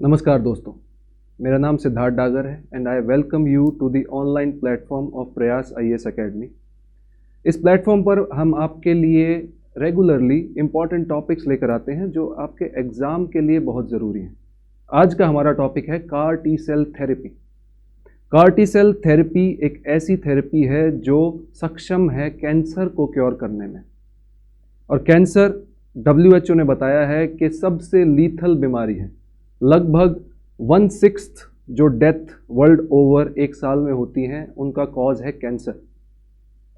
नमस्कार दोस्तों, मेरा नाम सिद्धार्थ डागर है and I welcome you to the online platform of Prayas IAS academy. इस प्लेटफॉर्म पर हम आपके लिए रेगुलरली इम्पॉर्टेंट टॉपिक्स लेकर आते हैं जो आपके एग्ज़ाम के लिए बहुत ज़रूरी हैं। आज का हमारा टॉपिक है CAR T cell therapy. CAR T cell therapy एक ऐसी थेरेपी है जो सक्षम है कैंसर को क्योर करने में। और कैंसर WHO ने बताया है कि सबसे लीथल बीमारी है। लगभग 1/6 जो डेथ वर्ल्ड ओवर एक साल में होती हैं उनका कॉज है कैंसर।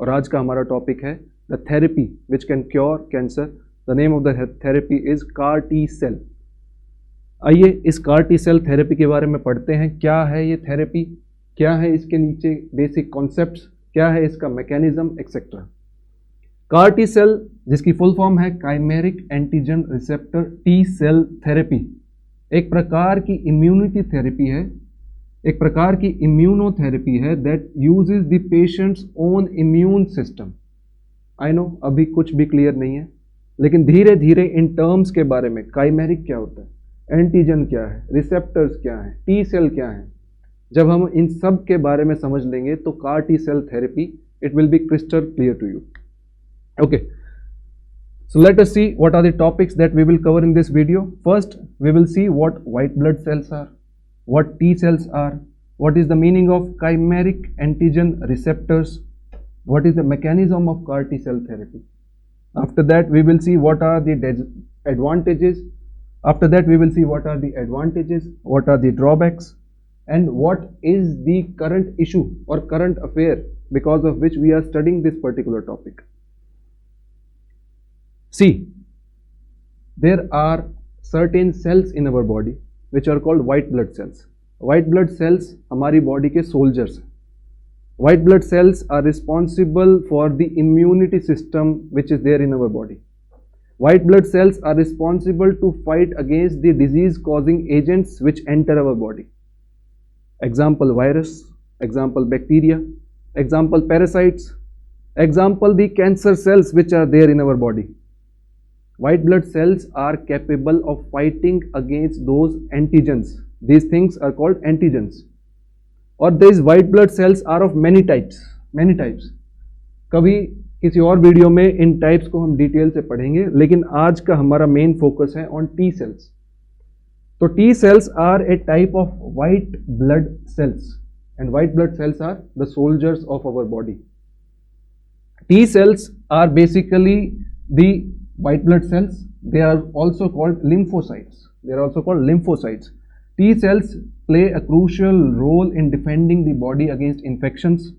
और आज का हमारा टॉपिक है the therapy which can cure cancer. The name of the therapy is CAR T cell. आइए इस कार टी सेल थेरेपी के बारे में पढ़ते हैं। क्या है ये थेरेपी, क्या है इसके नीचे बेसिक कॉन्सेप्ट्स, क्या है इसका mechanism etcetera. CAR T cell जिसकी फुल फॉर्म है chimeric antigen receptor T cell therapy, एक प्रकार की इम्यूनिटी थेरेपी है, एक प्रकार की इम्यूनोथेरेपी है that uses the patients own immune system. I know अभी कुछ भी क्लियर नहीं है, लेकिन धीरे धीरे इन टर्म्स के बारे में काइमेरिक क्या होता है, एंटीजन क्या है, रिसेप्टर्स क्या है, टी सेल क्या है, जब हम इन सब के बारे में समझ लेंगे तो CAR T cell therapy it will be crystal clear to you. Okay, so let us see what are the topics that we will cover in this video. First, we will see what white blood cells are, what T cells are, what is the meaning of chimeric antigen receptors, what is the mechanism of CAR T cell therapy. After that, we will see what are the advantages. After that, we will see what are the advantages, what are the drawbacks, and what is the current issue or current affair because of which we are studying this particular topic. See, there are certain cells in our body which are called white blood cells. White blood cells हमारी body के soldiers हैं. White blood cells are responsible for the immunity system which is there in our body. White blood cells are responsible to fight against the disease causing agents which enter our body. Example virus, example bacteria, example parasites, example the cancer cells which are there in our body. White blood cells are capable of fighting against those antigens. These things are called antigens. और these white blood cells are of many types. Many types. कभी किसी और video में इन types को हम detail से पढ़ेंगे, लेकिन आज का हमारा मेन फोकस है ऑन टी सेल्स। तो T cells are a type of white blood cells and white blood cells are the soldiers of our body. T cells are basically the white blood cells. They are also called lymphocytes. They are also called lymphocytes. T cells play a crucial role in defending the body against infections.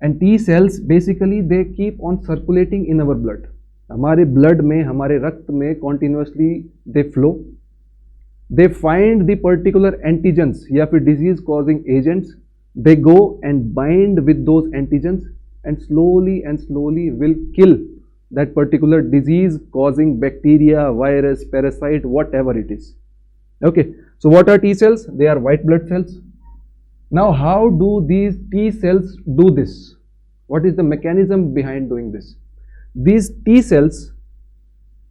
And T cells basically they keep on circulating in our blood. हमारे blood में, हमारे रक्त में continuously they flow. They find the particular antigens या फिर disease causing agents. They go and bind with those antigens and slowly will kill that particular disease causing bacteria, virus, parasite, whatever it is. Okay, so what are T cells? They are white blood cells. Now how do these T cells do this? What is the mechanism behind doing this? These T cells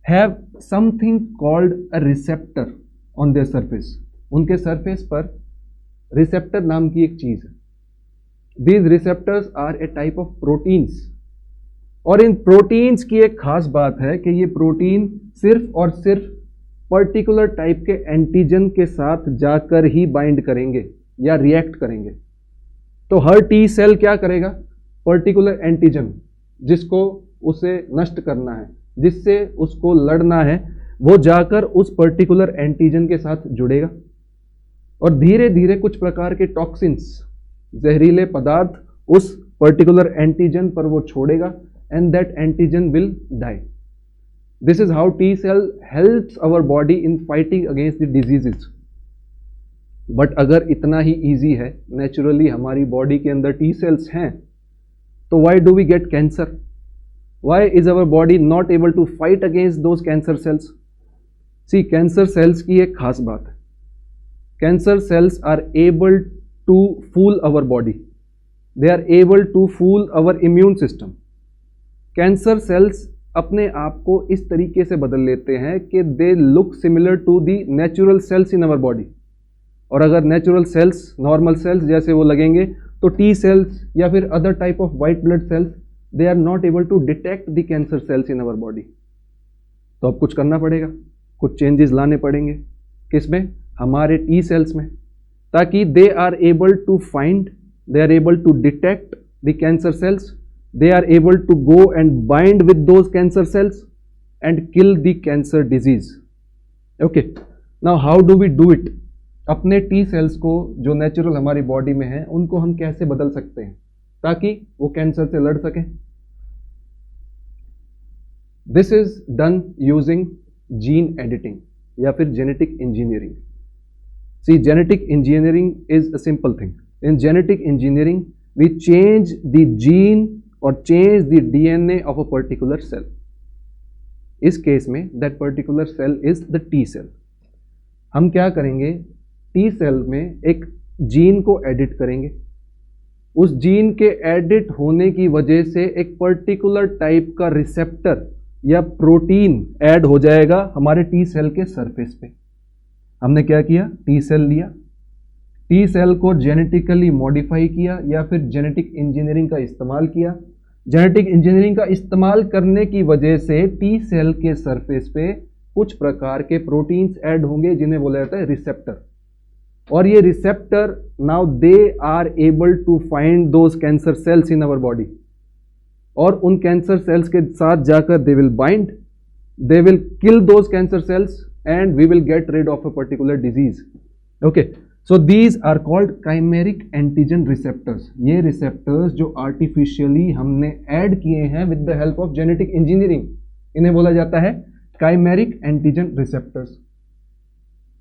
have something called a receptor on their surface. उनके surface पर receptor नाम की एक चीज है. These receptors are a type of proteins. और इन proteins की एक खास बात है कि ये प्रोटीन सिर्फ और सिर्फ पर्टिकुलर टाइप के एंटीजन के साथ जाकर ही बाइंड करेंगे या रिएक्ट करेंगे। तो हर टी सेल क्या करेगा, पर्टिकुलर एंटीजन जिसको उसे नष्ट करना है, जिससे उसको लड़ना है, वो जाकर उस पर्टिकुलर एंटीजन के साथ जुड़ेगा और धीरे धीरे कुछ प्रकार के टॉक्सिन्स, जहरीले पदार्थ उस पर्टिकुलर एंटीजन पर वो छोड़ेगा and that antigen will die. This is how T cell helps our body in fighting against the diseases. But अगर इतना ही easy है, naturally हमारी body के अंदर T cells हैं, तो why do we get cancer? Why is our body not able to fight against those cancer cells? See, cancer cells की एक खास बात है. Cancer cells are able to fool our body. They are able to fool our immune system. Cancer cells अपने आप को इस तरीके से बदल लेते हैं कि they look similar to the natural cells in our body. और अगर नेचुरल सेल्स, नॉर्मल सेल्स जैसे वो लगेंगे, तो टी सेल्स या फिर other type of white blood cells, they are not able to detect the cancer cells in our body. तो अब कुछ करना पड़ेगा, कुछ चेंजेस लाने पड़ेंगे। किसमें? हमारे टी सेल्स में, ताकि they are able to find, they are able to detect the cancer cells, they are able to go and bind with those cancer cells and kill the cancer disease. Okay, now how do we do it? अपने T cells को जो natural हमारी body में है उनको हम कैसे बदल सकते हैं ताकि वो कैंसर से लड़ सकें? This is done using gene editing या फिर genetic engineering. See, genetic engineering is a simple thing. In genetic engineering we change the gene और change the DNA of a particular cell. इस केस में that particular cell is the T cell. हम क्या करेंगे? T cell में एक gene को edit करेंगे। उस जीन के एडिट होने की वजह से एक पर्टिकुलर टाइप का रिसेप्टर या प्रोटीन ऐड हो जाएगा हमारे टी सेल के सरफेस पे। हमने क्या किया? टी सेल लिया, टी सेल को जेनेटिकली मॉडिफाई किया या फिर जेनेटिक इंजीनियरिंग का इस्तेमाल किया। जेनेटिक इंजीनियरिंग का इस्तेमाल करने की वजह से टी सेल के सरफेस पे कुछ प्रकार के प्रोटीन्स ऐड होंगे जिन्हें बोला जाता है रिसेप्टर। और ये receptor now they are able to find those cancer cells in our body, और उन कैंसर सेल्स के साथ जाकर they will bind, they will kill those cancer cells and we will get rid of a particular disease. Okay, so these are called chimeric antigen receptors. ये receptors जो artificially हमने add किए हैं with the help of genetic engineering, इन्हें बोला जाता है chimeric antigen receptors.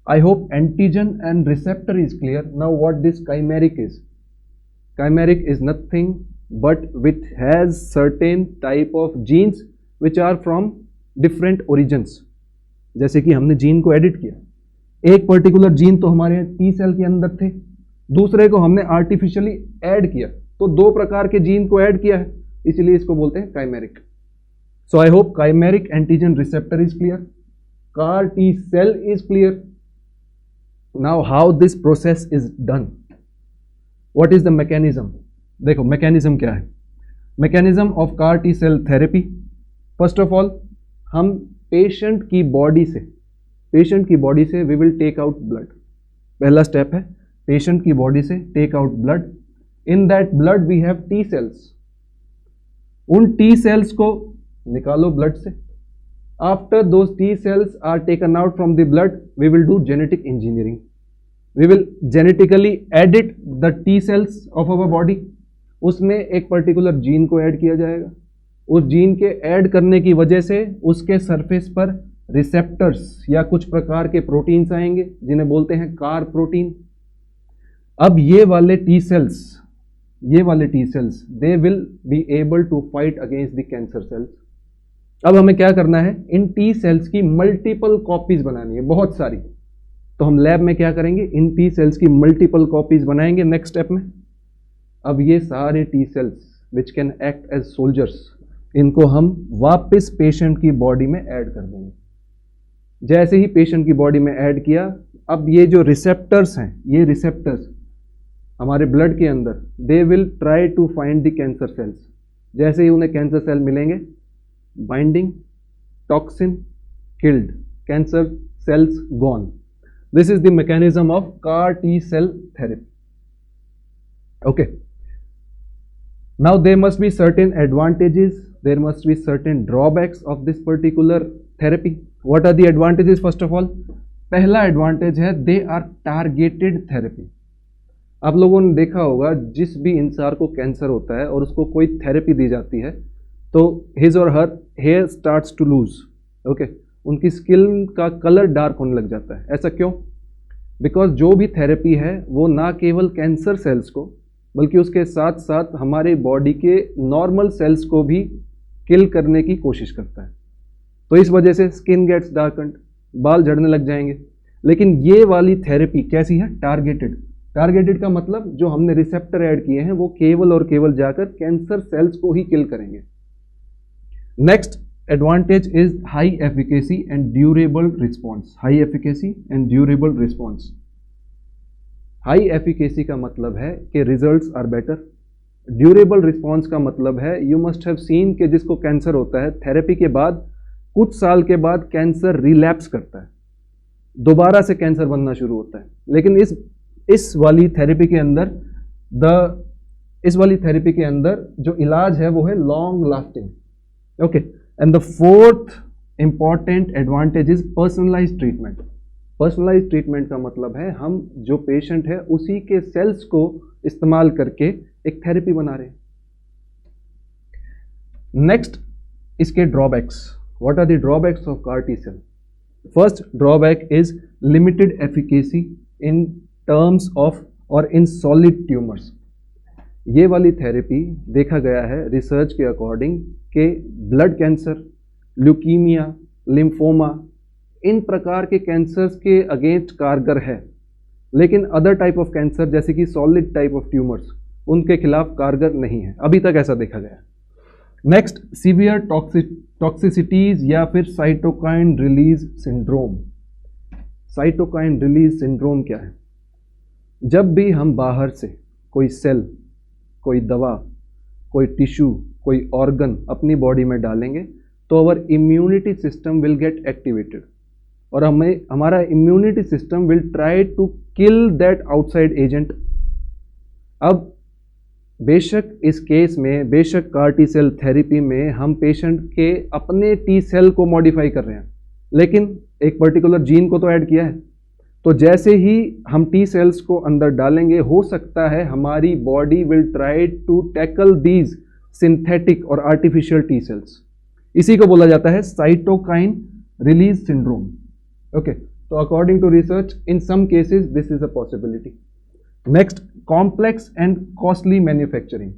I hope antigen and receptor is clear. Now what this chimeric is? Chimeric is nothing but which has certain type of genes which are from different origins. जैसे कि हमने gene को edit किया, एक particular gene तो हमारे T cell के अंदर थे, दूसरे को हमने आर्टिफिशियली ऐड किया, तो दो प्रकार के जीन को ऐड किया है, इसलिए इसको बोलते हैं chimeric. So I hope chimeric antigen receptor is clear, CAR T cell is clear. Now how this process is done, what is the mechanism? देखो मैकेनिज्म क्या है। Mechanism of CAR T cell therapy, first of all हम patient की body से we will take out blood. पहला step है patient की body से take out blood. In that blood we have T cells. उन टी सेल्स को निकालो ब्लड से। After those T cells are taken out from the blood, we will do genetic engineering. We will genetically edit the T cells of our body. उसमें एक particular gene को add किया जाएगा। उस gene के ऐड करने की वजह से उसके सरफेस पर रिसेप्टर्स या कुछ प्रकार के प्रोटीन्स आएंगे जिन्हें बोलते हैं कार प्रोटीन। अब ये वाले T cells they will be able to fight against the cancer cells. अब हमें क्या करना है? इन टी सेल्स की मल्टीपल कॉपीज बनानी है, बहुत सारी। तो हम लैब में क्या करेंगे? इन टी सेल्स की मल्टीपल कॉपीज बनाएंगे नेक्स्ट स्टेप में। अब ये सारे T cells which can act as soldiers, इनको हम वापस पेशेंट की बॉडी में ऐड कर देंगे। जैसे ही पेशेंट की बॉडी में ऐड किया, अब ये जो रिसेप्टर्स हैं, ये रिसेप्टर्स हमारे ब्लड के अंदर, they will try to find the cancer cells. जैसे ही उन्हें कैंसर सेल मिलेंगे, binding, toxin, killed, cancer cells gone. This is the mechanism of CAR T cell therapy. Okay, now there must be certain advantages, there must be certain drawbacks of this particular therapy. What are the advantages? First of all, पहला advantage है they are targeted therapy. आप लोगों ने देखा होगा जिस भी इंसान को कैंसर होता है और उसको कोई थेरेपी दी जाती है तो हिज और her hair starts to lose. Okay, उनकी स्किन का कलर डार्क होने लग जाता है। ऐसा क्यों? बिकॉज जो भी थेरेपी है वो ना केवल कैंसर सेल्स को बल्कि उसके साथ साथ हमारे बॉडी के नॉर्मल सेल्स को भी किल करने की कोशिश करता है। तो इस वजह से स्किन गेट्स डार्कन्ड, बाल झड़ने लग जाएंगे। लेकिन ये वाली थेरेपी कैसी है? टारगेटेड। टारगेटेड का मतलब जो हमने रिसेप्टर ऐड किए हैं वो केवल और केवल जाकर कैंसर सेल्स को ही किल करेंगे। Next advantage is high efficacy and durable response. High efficacy and durable response. High efficacy का मतलब है कि results are better. Durable response का मतलब है you must have seen कि जिसको कैंसर होता है थेरेपी के बाद कुछ साल के बाद कैंसर रिलैप्स करता है, दोबारा से कैंसर बनना शुरू होता है। लेकिन इस वाली थेरेपी के अंदर जो इलाज है वो है long lasting. Okay, and the fourth important advantage is personalised treatment. Personalised treatment का मतलब है हम जो पेशेंट है उसी के सेल्स को इस्तेमाल करके एक थेरेपी बना रहे हैं। नेक्स्ट, इसके drawbacks. What are the drawbacks of CAR T cell? First drawback is limited efficacy in terms of और इन सॉलिड ट्यूमर्स। ये वाली थेरेपी देखा गया है रिसर्च के अकॉर्डिंग कि ब्लड कैंसर, ल्यूकीमिया, लिम्फोमा, इन प्रकार के कैंसर्स के अगेंस्ट कारगर है, लेकिन अदर टाइप ऑफ कैंसर जैसे कि सॉलिड टाइप ऑफ ट्यूमर्स उनके खिलाफ कारगर नहीं है, अभी तक ऐसा देखा गया। नेक्स्ट, सीवियर टॉक्सिसिटीज या फिर cytokine release syndrome. Cytokine release syndrome क्या है? जब भी हम बाहर से कोई सेल, कोई दवा, कोई टिश्यू, कोई ऑर्गन अपनी बॉडी में डालेंगे तो our immunity system will get activated और हमारा immunity system will try to kill that outside agent. अब बेशक इस केस में, बेशक CAR T cell थेरेपी में हम पेशेंट के अपने टी सेल को मॉडिफाई कर रहे हैं, लेकिन एक पर्टिकुलर जीन को तो ऐड किया है। तो जैसे ही हम टी सेल्स को अंदर डालेंगे, हो सकता है हमारी body will try to tackle these synthetic और आर्टिफिशियल टी सेल्स। इसी को बोला जाता है साइटोकाइन रिलीज सिंड्रोम। ओके, तो according to research in some cases this is a possibility. Next, complex and costly manufacturing.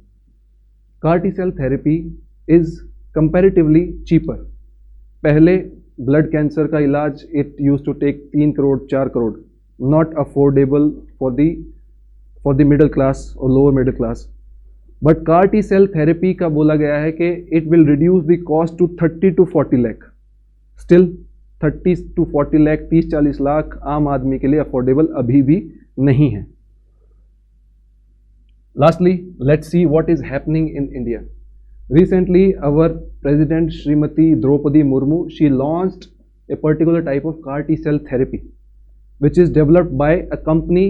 CAR T cell therapy is comparatively cheaper. पहले blood cancer का इलाज it use to take 3 crore 4 crore, not affordable for the middle class और lower middle class. But CAR T cell therapy का बोला गया है कि it will reduce the cost to 30 to 40 lakh. Still 30 to 40 lakh, 30-40 lakh आम आदमी के लिए अफोर्डेबल अभी भी नहीं है। Lastly, let's see what is happening in India. Recently, our President Srimati Draupadi Murmu, she launched a particular type of CAR T cell therapy, which is developed by a company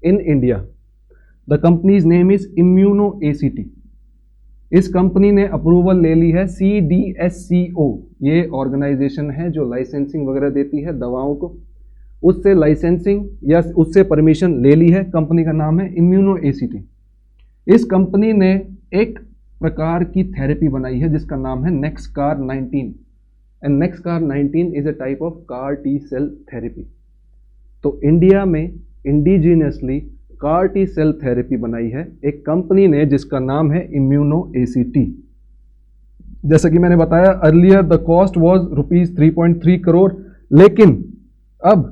in India. The company's name is ImmunoACT. इस company ने approval ले ली है CDSCO, ये organisation है जो licensing वगैरह देती है दवाओं को, उससे लाइसेंसिंग या उससे परमिशन ले ली है। कंपनी का नाम है ImmunoACT। इस कंपनी ने एक प्रकार की थेरेपी बनाई है जिसका नाम है NexCAR19 and NexCAR19 is a type of CAR T cell therapy. तो इंडिया में indigenously CAR T cell therapy बनाई है एक कंपनी ने जिसका नाम है ImmunoACT। जैसा कि मैंने बताया earlier the cost was rupees 3.3 crore, लेकिन अब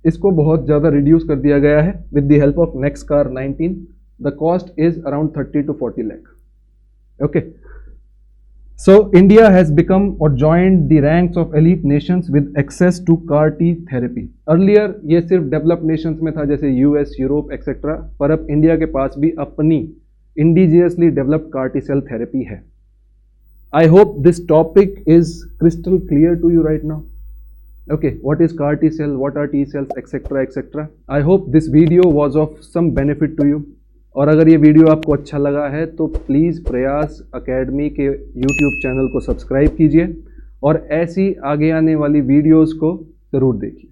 इसको बहुत ज़्यादा रिड्यूस कर दिया गया है with the help of NexCAR19। The cost is around 30 to 40 lakh. Okay. So India has become or joined the ranks of elite nations with access to CAR T therapy. Earlier ये सिर्फ developed nations में था जैसे US, Europe etc. पर अब India के पास भी अपनी indigenously developed CAR T cell therapy है। I hope this topic is crystal clear to you right now. Okay, what is CAR T cell, what are T cells etc. etc. I hope this video was of some benefit to you. और अगर ये video आपको अच्छा लगा है तो please प्रयास academy के YouTube चैनल को सब्सक्राइब कीजिए और ऐसी आगे आने वाली वीडियोस को ज़रूर देखिए।